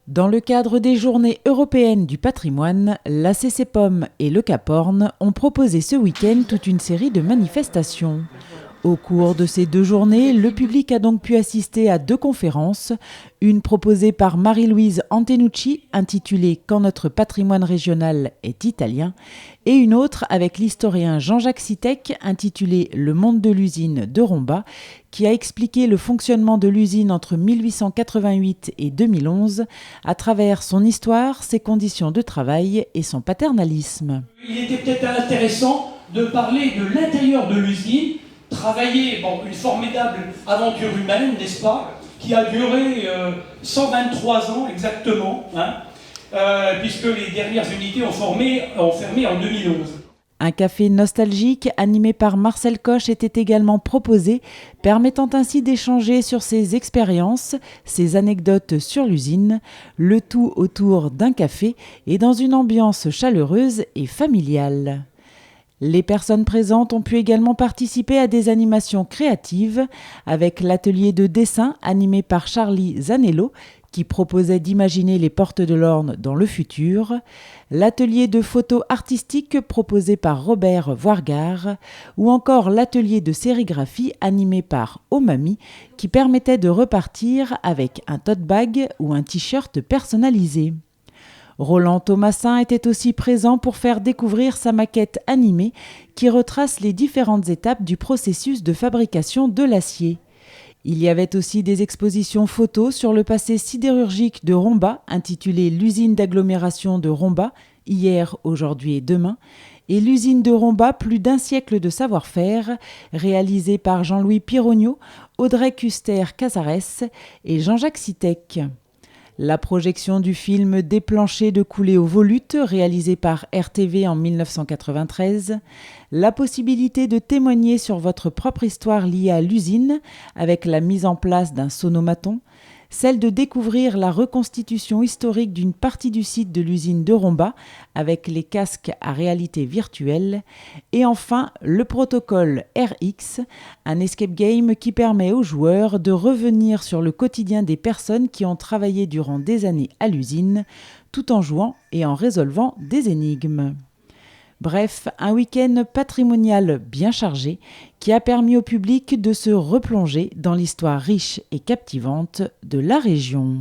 Dans le cadre des Journées européennes du patrimoine, la CCPOM et le Cap Horn ont proposé ce week-end toute une série de manifestations. Au cours de ces 2 journées, le public a donc pu assister à 2 conférences, une proposée par Marie-Louise Antenucci, intitulée « Quand notre patrimoine régional est italien » et une autre avec l'historien Jean-Jacques Sitek, intitulée « Le monde de l'usine de Romba », qui a expliqué le fonctionnement de l'usine entre 1888 et 2011 à travers son histoire, ses conditions de travail et son paternalisme. Il était peut-être intéressant de parler de l'intérieur de l'usine, travailler, une formidable aventure humaine, n'est-ce pas, qui a duré 123 ans exactement, puisque les dernières unités ont fermé en 2011. Un café nostalgique animé par Marcel Coche était également proposé, permettant ainsi d'échanger sur ses expériences, ses anecdotes sur l'usine, le tout autour d'un café et dans une ambiance chaleureuse et familiale. Les personnes présentes ont pu également participer à des animations créatives avec l'atelier de dessin animé par Charlie Zanello qui proposait d'imaginer les portes de l'Orne dans le futur, l'atelier de photo artistique proposé par Robert Voirgard ou encore l'atelier de sérigraphie animé par Omami qui permettait de repartir avec un tote bag ou un t-shirt personnalisé. Roland Thomassin était aussi présent pour faire découvrir sa maquette animée qui retrace les différentes étapes du processus de fabrication de l'acier. Il y avait aussi des expositions photos sur le passé sidérurgique de Romba, intitulée « L'usine d'agglomération de Romba, hier, aujourd'hui et demain », et l'usine de Romba, plus d'un siècle de savoir-faire, réalisée par Jean-Louis Pirogno, Audrey Custer-Casares et Jean-Jacques Sitek. La projection du film Des planchers de coulée aux volutes, réalisé par RTV en 1993, la possibilité de témoigner sur votre propre histoire liée à l'usine avec la mise en place d'un sonomaton, celle de découvrir la reconstitution historique d'une partie du site de l'usine de Romba avec les casques à réalité virtuelle et enfin le protocole RX, un escape game qui permet aux joueurs de revenir sur le quotidien des personnes qui ont travaillé durant des années à l'usine tout en jouant et en résolvant des énigmes. Bref, un week-end patrimonial bien chargé qui a permis au public de se replonger dans l'histoire riche et captivante de la région.